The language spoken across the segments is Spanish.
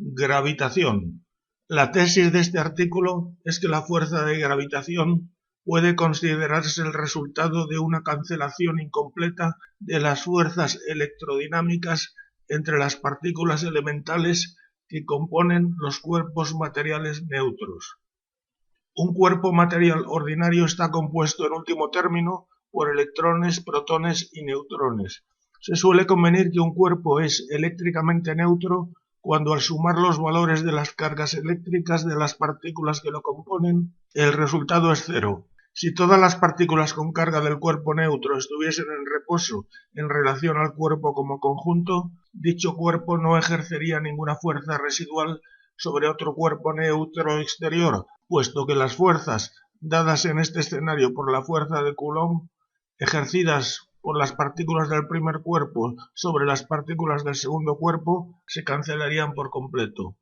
Gravitación. La tesis de este artículo es que la fuerza de gravitación puede considerarse el resultado de una cancelación incompleta de las fuerzas electrodinámicas entre las partículas elementales que componen los cuerpos materiales neutros. Un cuerpo material ordinario está compuesto en último término por electrones, protones y neutrones. Se suele convenir que un cuerpo es eléctricamente neutro cuando al sumar los valores de las cargas eléctricas de las partículas que lo componen, el resultado es cero. Si todas las partículas con carga del cuerpo neutro estuviesen en reposo en relación al cuerpo como conjunto, dicho cuerpo no ejercería ninguna fuerza residual sobre otro cuerpo neutro exterior, puesto que las fuerzas dadas en este escenario por la fuerza de Coulomb, ejercidas por las partículas del primer cuerpo sobre las partículas del segundo cuerpo, se cancelarían por completo.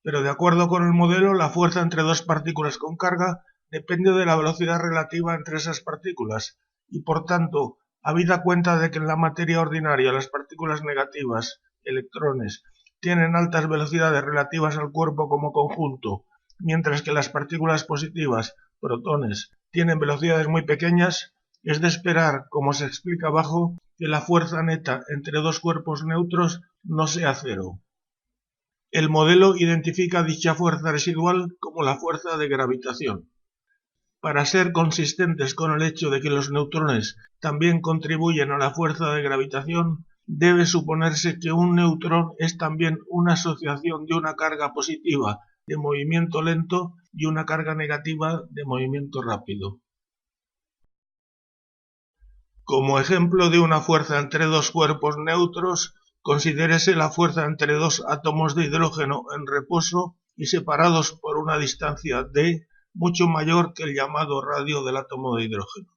Pero de acuerdo con el modelo, la fuerza entre dos partículas con carga depende de la velocidad relativa entre esas partículas, y por tanto, habida cuenta de que en la materia ordinaria las partículas negativas, electrones, tienen altas velocidades relativas al cuerpo como conjunto, mientras que las partículas positivas, protones, tienen velocidades muy pequeñas, es de esperar, como se explica abajo, que la fuerza neta entre dos cuerpos neutros no sea cero. El modelo identifica dicha fuerza residual como la fuerza de gravitación. Para ser consistentes con el hecho de que los neutrones también contribuyen a la fuerza de gravitación, debe suponerse que un neutrón es también una asociación de una carga positiva de movimiento lento y una carga negativa de movimiento rápido. Como ejemplo de una fuerza entre dos cuerpos neutros, considérese la fuerza entre dos átomos de hidrógeno en reposo y separados por una distancia d mucho mayor que el llamado radio del átomo de hidrógeno.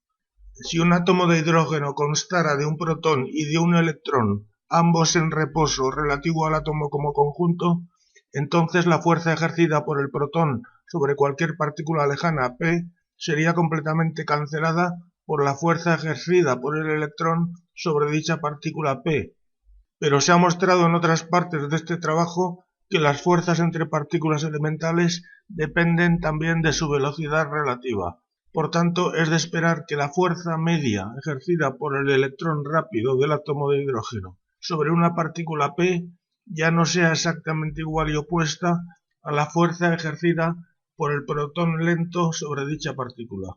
Si un átomo de hidrógeno constara de un protón y de un electrón, ambos en reposo relativo al átomo como conjunto, entonces la fuerza ejercida por el protón sobre cualquier partícula lejana P sería completamente cancelada por la fuerza ejercida por el electrón sobre dicha partícula P. Pero se ha mostrado en otras partes de este trabajo que las fuerzas entre partículas elementales dependen también de su velocidad relativa. Por tanto, es de esperar que la fuerza media ejercida por el electrón rápido del átomo de hidrógeno sobre una partícula P ya no sea exactamente igual y opuesta a la fuerza ejercida por el protón lento sobre dicha partícula.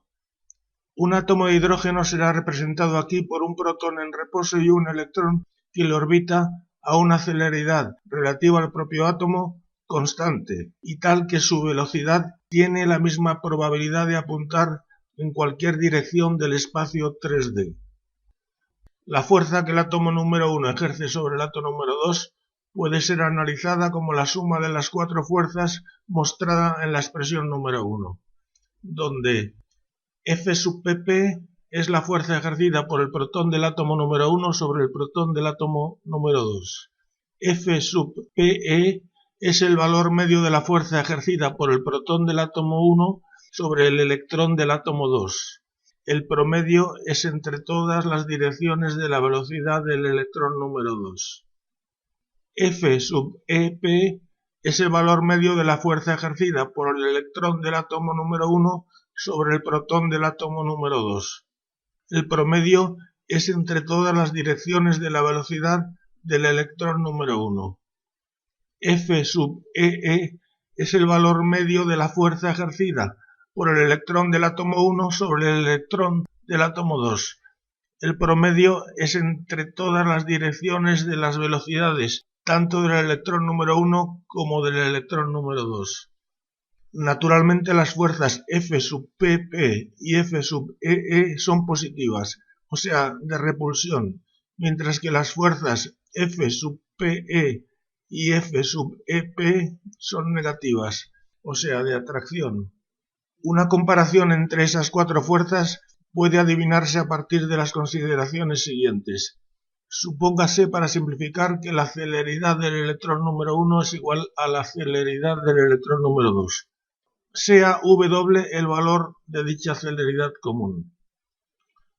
Un átomo de hidrógeno será representado aquí por un protón en reposo y un electrón que le orbita a una celeridad relativa al propio átomo constante y tal que su velocidad tiene la misma probabilidad de apuntar en cualquier dirección del espacio 3D. La fuerza que el átomo número 1 ejerce sobre el átomo número 2 puede ser analizada como la suma de las cuatro fuerzas mostrada en la expresión número 1, donde F sub pp es la fuerza ejercida por el protón del átomo número 1 sobre el protón del átomo número 2. F sub pe es el valor medio de la fuerza ejercida por el protón del átomo 1 sobre el electrón del átomo 2. El promedio es entre todas las direcciones de la velocidad del electrón número 2. F sub ep es el valor medio de la fuerza ejercida por el electrón del átomo número 1 sobre el protón del átomo número 2. El promedio es entre todas las direcciones de la velocidad del electrón número 1. F sub ee es el valor medio de la fuerza ejercida por el electrón del átomo 1 sobre el electrón del átomo 2. El promedio es entre todas las direcciones de las velocidades tanto del electrón número 1 como del electrón número 2. Naturalmente las fuerzas F sub pp y F sub ee son positivas, o sea, de repulsión, mientras que las fuerzas F sub pe y F sub ep son negativas, o sea, de atracción. Una comparación entre esas cuatro fuerzas puede adivinarse a partir de las consideraciones siguientes. Supóngase, para simplificar, que la celeridad del electrón número 1 es igual a la celeridad del electrón número 2. Sea W el valor de dicha celeridad común.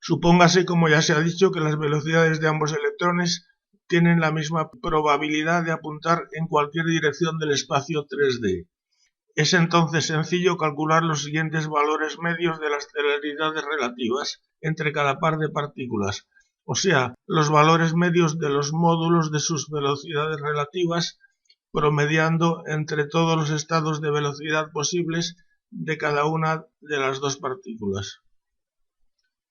Supóngase, como ya se ha dicho, que las velocidades de ambos electrones tienen la misma probabilidad de apuntar en cualquier dirección del espacio 3D. Es entonces sencillo calcular los siguientes valores medios de las celeridades relativas entre cada par de partículas, o sea, los valores medios de los módulos de sus velocidades relativas, promediando entre todos los estados de velocidad posibles de cada una de las dos partículas.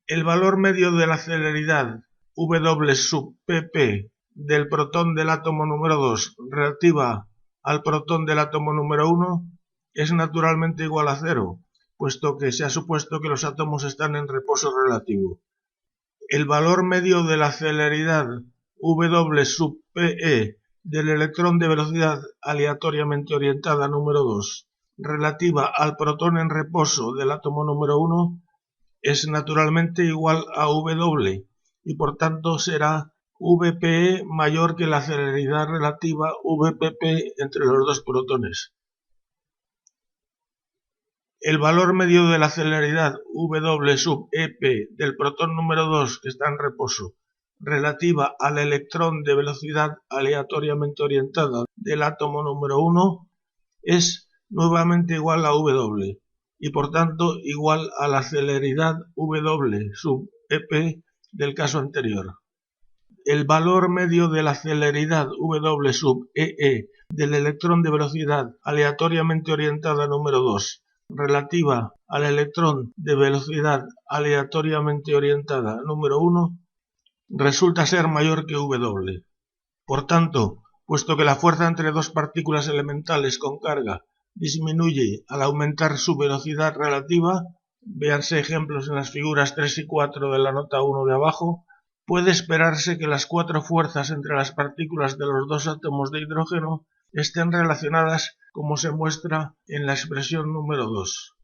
El valor medio de la celeridad W sub pp del protón del átomo número 2 relativa al protón del átomo número 1 es naturalmente igual a 0, puesto que se ha supuesto que los átomos están en reposo relativo. El valor medio de la celeridad W sub pe del electrón de velocidad aleatoriamente orientada número 2 relativa al protón en reposo del átomo número 1 es naturalmente igual a W y por tanto será Vpe mayor que la celeridad relativa Vpp entre los dos protones. El valor medio de la celeridad W sub ep del protón número 2 que está en reposo relativa al electrón de velocidad aleatoriamente orientada del átomo número 1 es nuevamente igual a W y por tanto igual a la celeridad W sub ep del caso anterior. El valor medio de la celeridad W sub ee del electrón de velocidad aleatoriamente orientada número 2 relativa al electrón de velocidad aleatoriamente orientada número 1 resulta ser mayor que W. Por tanto, puesto que la fuerza entre dos partículas elementales con carga disminuye al aumentar su velocidad relativa, véanse ejemplos en las figuras 3 y 4 de la nota 1 de abajo, puede esperarse que las cuatro fuerzas entre las partículas de los dos átomos de hidrógeno estén relacionadas como se muestra en la expresión número 2.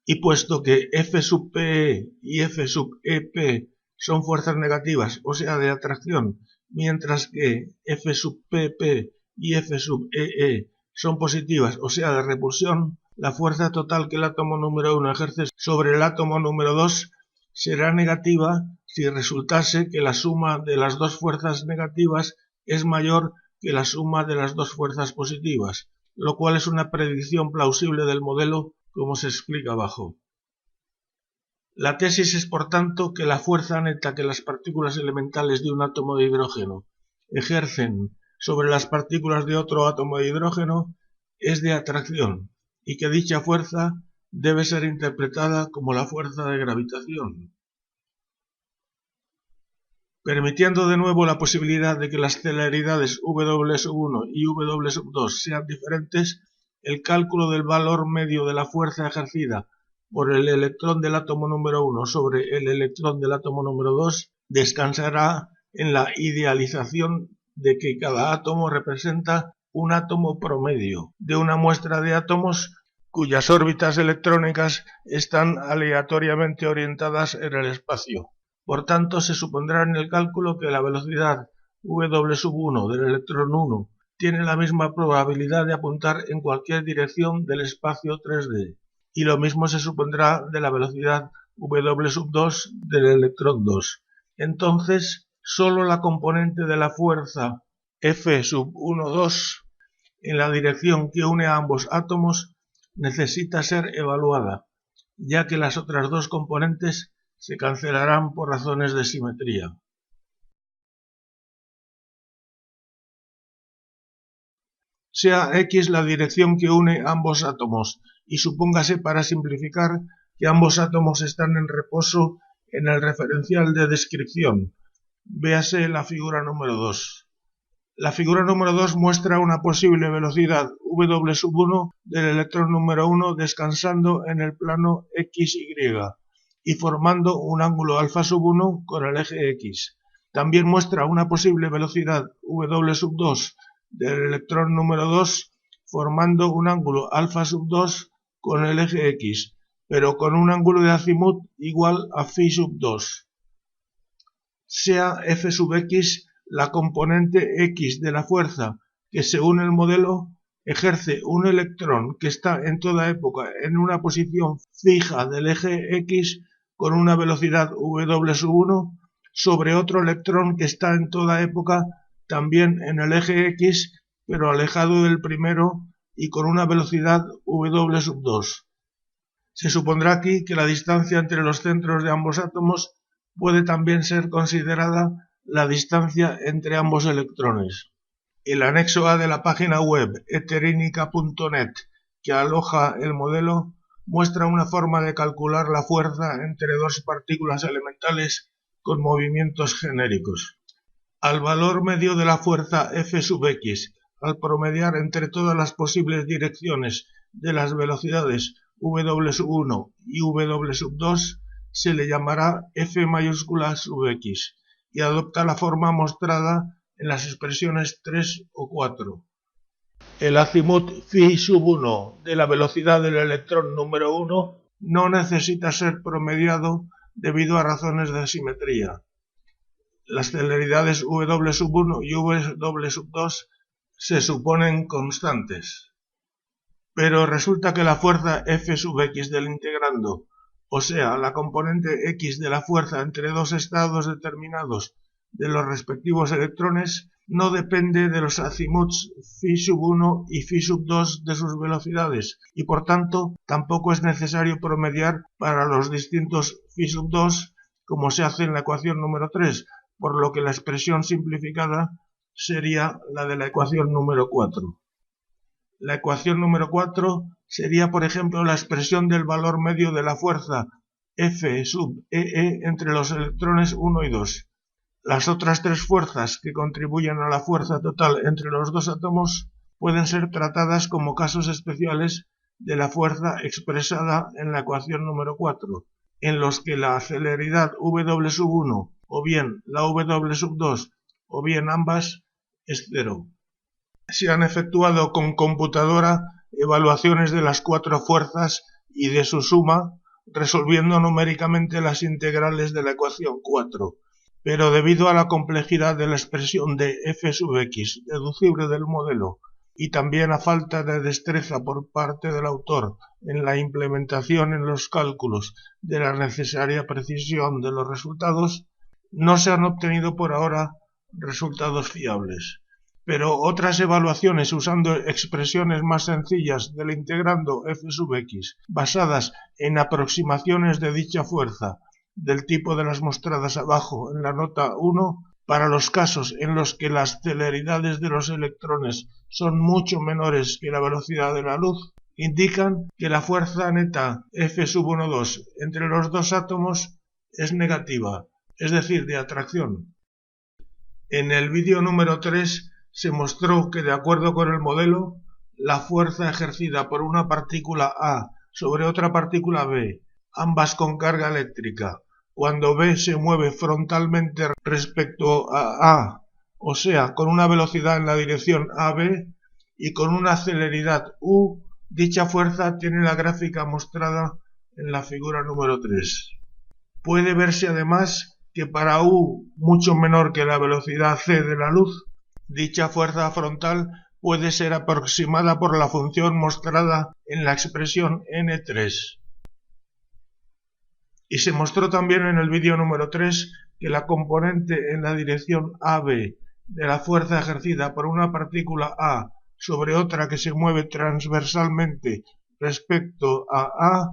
Y puesto que F sub Pe y F sub Ep son fuerzas negativas, o sea, de atracción, mientras que F sub Pp y F sub Ee son positivas, o sea, de repulsión, la fuerza total que el átomo número 1 ejerce sobre el átomo número 2 será negativa si resultase que la suma de las dos fuerzas negativas es mayor que la suma de las dos fuerzas positivas, lo cual es una predicción plausible del modelo como se explica abajo. La tesis es por tanto que la fuerza neta que las partículas elementales de un átomo de hidrógeno ejercen sobre las partículas de otro átomo de hidrógeno es de atracción y que dicha fuerza debe ser interpretada como la fuerza de gravitación. Permitiendo de nuevo la posibilidad de que las celeridades W1 y W2 sean diferentes, el cálculo del valor medio de la fuerza ejercida por el electrón del átomo número 1 sobre el electrón del átomo número 2 descansará en la idealización de que cada átomo representa un átomo promedio de una muestra de átomos cuyas órbitas electrónicas están aleatoriamente orientadas en el espacio. Por tanto, se supondrá en el cálculo que la velocidad W1 del electrón 1 tiene la misma probabilidad de apuntar en cualquier dirección del espacio 3D, y lo mismo se supondrá de la velocidad W2 del electrón 2. Entonces, solo la componente de la fuerza F1,2 en la dirección que une a ambos átomos necesita ser evaluada, ya que las otras dos componentes se cancelarán por razones de simetría. Sea X la dirección que une ambos átomos y supóngase para simplificar que ambos átomos están en reposo en el referencial de descripción. Véase la figura número 2. La figura número 2 muestra una posible velocidad W1 del electrón número 1 descansando en el plano XY y formando un ángulo alfa1 con el eje X. También muestra una posible velocidad W2 del electrón número 2 formando un ángulo alfa2 con el eje X, pero con un ángulo de azimut igual a Φ2. Sea F sub X la componente X de la fuerza que según el modelo ejerce un electrón que está en toda época en una posición fija del eje X con una velocidad W1, sobre otro electrón que está en toda época también en el eje X, pero alejado del primero y con una velocidad v². Se supondrá aquí que la distancia entre los centros de ambos átomos puede también ser considerada la distancia entre ambos electrones. El anexo A de la página web eterinica.net, que aloja el modelo, muestra una forma de calcular la fuerza entre dos partículas elementales con movimientos genéricos. Al valor medio de la fuerza F(x), al promediar entre todas las posibles direcciones de las velocidades w1 y w2, se le llamará F mayúscula sub x y adopta la forma mostrada en las expresiones 3 o 4. El azimut φ(1) de la velocidad del electrón número 1 no necesita ser promediado debido a razones de simetría. Las celeridades w1 y w2 se suponen constantes. Pero resulta que la fuerza F(x) del integrando, o sea, la componente x de la fuerza entre dos estados determinados de los respectivos electrones, no depende de los azimuts φ(1) y φ(2) de sus velocidades, y por tanto tampoco es necesario promediar para los distintos φ(2) como se hace en la ecuación número 3, por lo que la expresión simplificada sería la de la ecuación número 4. La ecuación número 4 sería, por ejemplo, la expresión del valor medio de la fuerza F sub EE entre los electrones 1 y 2. Las otras tres fuerzas que contribuyen a la fuerza total entre los dos átomos pueden ser tratadas como casos especiales de la fuerza expresada en la ecuación número 4, en los que la celeridad w1 o bien la w2 o bien ambas es 0. Se han efectuado con computadora evaluaciones de las cuatro fuerzas y de su suma, resolviendo numéricamente las integrales de la ecuación 4, pero debido a la complejidad de la expresión de F(x) deducible del modelo y también a falta de destreza por parte del autor en la implementación en los cálculos de la necesaria precisión de los resultados, no se han obtenido por ahora resultados fiables. Pero otras evaluaciones usando expresiones más sencillas del integrando F(x), basadas en aproximaciones de dicha fuerza, del tipo de las mostradas abajo en la nota 1, para los casos en los que las celeridades de los electrones son mucho menores que la velocidad de la luz, indican que la fuerza neta F(1,2) entre los dos átomos es negativa, es decir, de atracción. En el vídeo número 3 se mostró que, de acuerdo con el modelo, la fuerza ejercida por una partícula A sobre otra partícula B, ambas con carga eléctrica, cuando B se mueve frontalmente respecto a A, o sea, con una velocidad en la dirección AB y con una celeridad U, dicha fuerza tiene la gráfica mostrada en la figura número 3. Puede verse además que para U mucho menor que la velocidad c de la luz, dicha fuerza frontal puede ser aproximada por la función mostrada en la expresión n3. Y se mostró también en el vídeo número 3 que la componente en la dirección AB de la fuerza ejercida por una partícula A sobre otra que se mueve transversalmente respecto a A,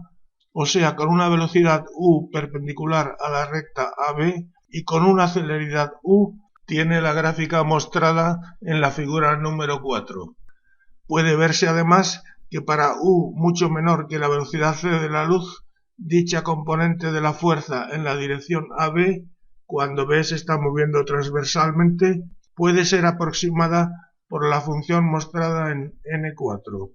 o sea, con una velocidad u perpendicular a la recta AB y con una celeridad u, tiene la gráfica mostrada en la figura número 4. Puede verse además que para u mucho menor que la velocidad c de la luz, dicha componente de la fuerza en la dirección AB, cuando B se está moviendo transversalmente, puede ser aproximada por la función mostrada en N4.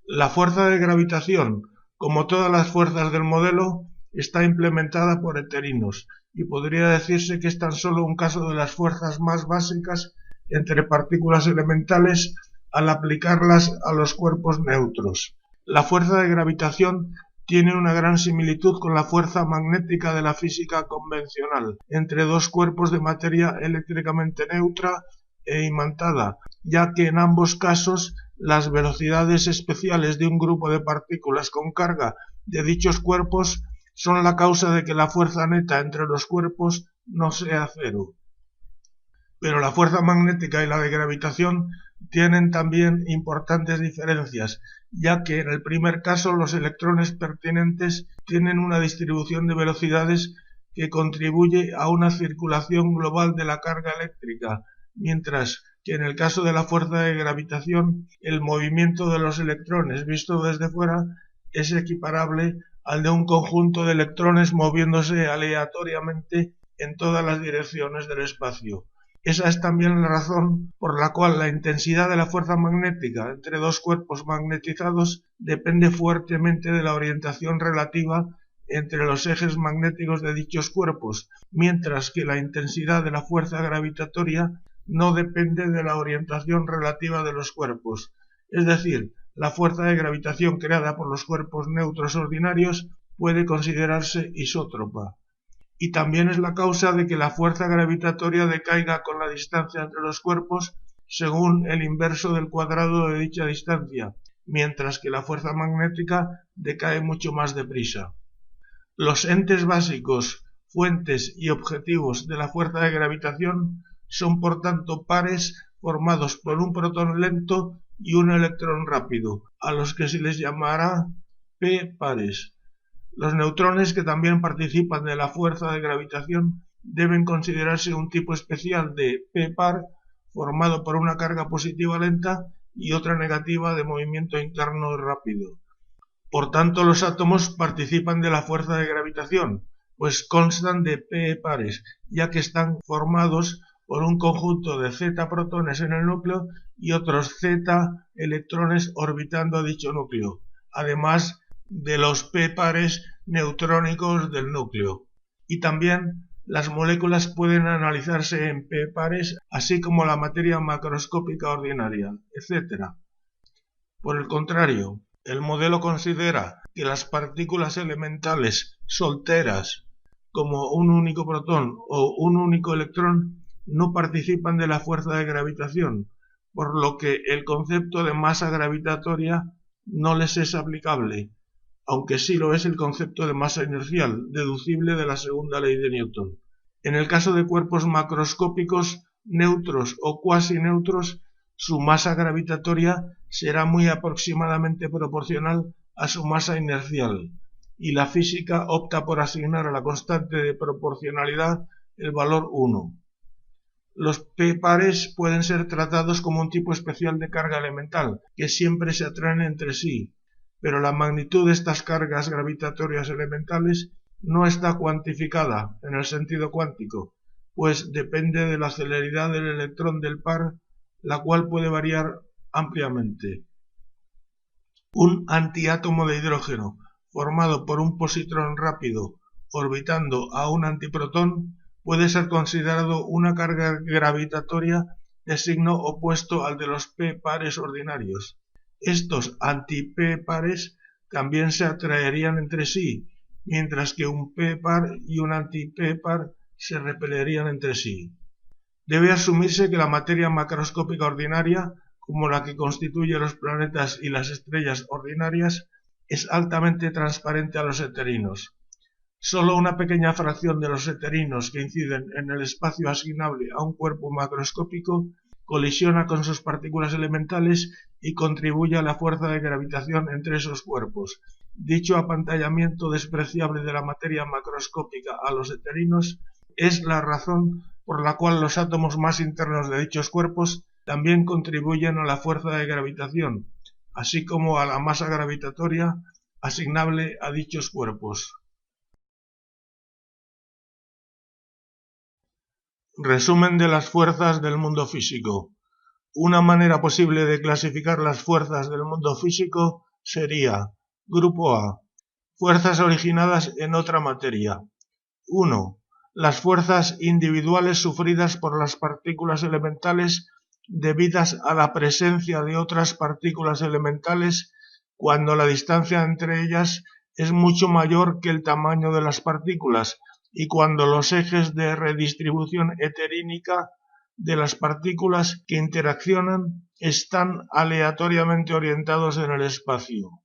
La fuerza de gravitación, como todas las fuerzas del modelo, está implementada por eterinos, y podría decirse que es tan solo un caso de las fuerzas más básicas entre partículas elementales al aplicarlas a los cuerpos neutros. La fuerza de gravitación tiene una gran similitud con la fuerza magnética de la física convencional entre dos cuerpos de materia eléctricamente neutra e imantada, ya que en ambos casos las velocidades especiales de un grupo de partículas con carga de dichos cuerpos son la causa de que la fuerza neta entre los cuerpos no sea cero. Pero la fuerza magnética y la de gravitación tienen también importantes diferencias, ya que en el primer caso los electrones pertinentes tienen una distribución de velocidades que contribuye a una circulación global de la carga eléctrica, mientras que en el caso de la fuerza de gravitación el movimiento de los electrones visto desde fuera es equiparable al de un conjunto de electrones moviéndose aleatoriamente en todas las direcciones del espacio. Esa es también la razón por la cual la intensidad de la fuerza magnética entre dos cuerpos magnetizados depende fuertemente de la orientación relativa entre los ejes magnéticos de dichos cuerpos, mientras que la intensidad de la fuerza gravitatoria no depende de la orientación relativa de los cuerpos. Es decir, la fuerza de gravitación creada por los cuerpos neutros ordinarios puede considerarse isótropa. Y también es la causa de que la fuerza gravitatoria decaiga con la distancia entre los cuerpos según el inverso del cuadrado de dicha distancia, mientras que la fuerza magnética decae mucho más deprisa. Los entes básicos, fuentes y objetivos de la fuerza de gravitación son por tanto pares formados por un protón lento y un electrón rápido, a los que se les llamará p-pares. Los neutrones, que también participan de la fuerza de gravitación, deben considerarse un tipo especial de p-par formado por una carga positiva lenta y otra negativa de movimiento interno rápido. Por tanto, los átomos participan de la fuerza de gravitación, pues constan de p-pares, ya que están formados por un conjunto de z protones en el núcleo y otros z electrones orbitando a dicho núcleo, además de los p-pares neutrónicos del núcleo. Y también las moléculas pueden analizarse en p-pares, así como la materia macroscópica ordinaria, etc. Por el contrario, el modelo considera que las partículas elementales solteras, como un único protón o un único electrón, no participan de la fuerza de gravitación, por lo que el concepto de masa gravitatoria no les es aplicable, aunque sí lo es el concepto de masa inercial, deducible de la segunda ley de Newton. En el caso de cuerpos macroscópicos, neutros o cuasi neutros, su masa gravitatoria será muy aproximadamente proporcional a su masa inercial, y la física opta por asignar a la constante de proporcionalidad el valor 1. Los p-pares pueden ser tratados como un tipo especial de carga elemental, que siempre se atraen entre sí, pero la magnitud de estas cargas gravitatorias elementales no está cuantificada en el sentido cuántico, pues depende de la celeridad del electrón del par, la cual puede variar ampliamente. Un antiátomo de hidrógeno, formado por un positrón rápido orbitando a un antiprotón, puede ser considerado una carga gravitatoria de signo opuesto al de los p-pares ordinarios. Estos anti-p-pares también se atraerían entre sí, mientras que un p-par y un anti-p-par se repelerían entre sí. Debe asumirse que la materia macroscópica ordinaria, como la que constituye los planetas y las estrellas ordinarias, es altamente transparente a los heterinos. Solo una pequeña fracción de los heterinos que inciden en el espacio asignable a un cuerpo macroscópico colisiona con sus partículas elementales y contribuye a la fuerza de gravitación entre esos cuerpos. Dicho apantallamiento despreciable de la materia macroscópica a los heterinos es la razón por la cual los átomos más internos de dichos cuerpos también contribuyen a la fuerza de gravitación, así como a la masa gravitatoria asignable a dichos cuerpos. Resumen de las fuerzas del mundo físico. Una manera posible de clasificar las fuerzas del mundo físico sería: Grupo A. Fuerzas originadas en otra materia. 1. Las fuerzas individuales sufridas por las partículas elementales debidas a la presencia de otras partículas elementales cuando la distancia entre ellas es mucho mayor que el tamaño de las partículas y cuando los ejes de redistribución heterínica de las partículas que interaccionan están aleatoriamente orientados en el espacio.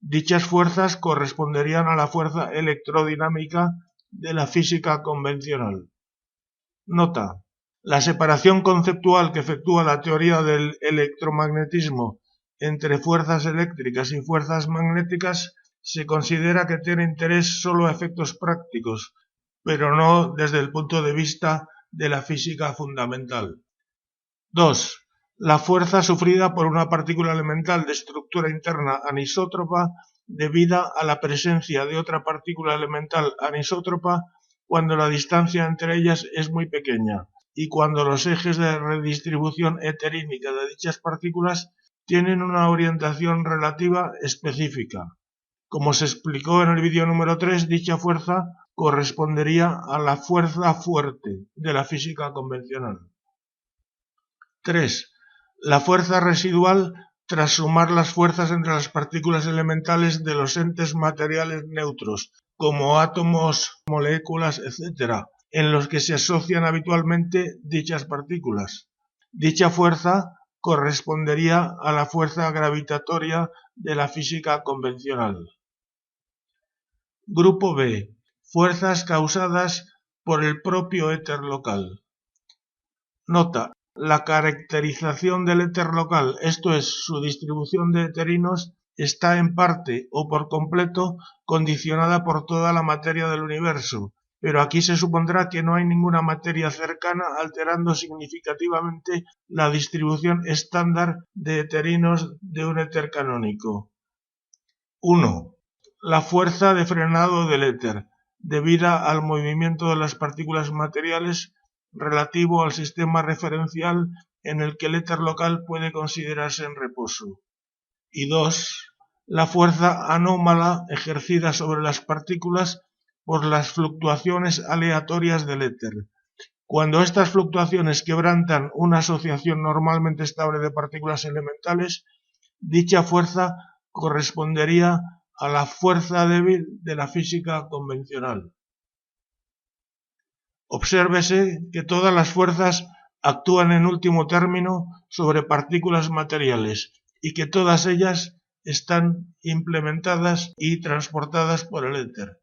Dichas fuerzas corresponderían a la fuerza electrodinámica de la física convencional. Nota: la separación conceptual que efectúa la teoría del electromagnetismo entre fuerzas eléctricas y fuerzas magnéticas se considera que tiene interés solo a efectos prácticos, pero no desde el punto de vista de la física fundamental. 2. La fuerza sufrida por una partícula elemental de estructura interna anisótropa debida a la presencia de otra partícula elemental anisótropa cuando la distancia entre ellas es muy pequeña y cuando los ejes de redistribución heterínica de dichas partículas tienen una orientación relativa específica. Como se explicó en el vídeo número 3, dicha fuerza correspondería a la fuerza fuerte de la física convencional. 3. La fuerza residual tras sumar las fuerzas entre las partículas elementales de los entes materiales neutros, como átomos, moléculas, etc., en los que se asocian habitualmente dichas partículas. Dicha fuerza correspondería a la fuerza gravitatoria de la física convencional. Grupo B. Fuerzas causadas por el propio éter local. Nota: la caracterización del éter local, esto es, su distribución de eterinos, está en parte o por completo condicionada por toda la materia del universo, pero aquí se supondrá que no hay ninguna materia cercana alterando significativamente la distribución estándar de eterinos de un éter canónico. 1. La fuerza de frenado del éter, debida al movimiento de las partículas materiales relativo al sistema referencial en el que el éter local puede considerarse en reposo. Y 2. La fuerza anómala ejercida sobre las partículas por las fluctuaciones aleatorias del éter. Cuando estas fluctuaciones quebrantan una asociación normalmente estable de partículas elementales, dicha fuerza correspondería a la fuerza débil de la física convencional. Obsérvese que todas las fuerzas actúan en último término sobre partículas materiales y que todas ellas están implementadas y transportadas por el éter.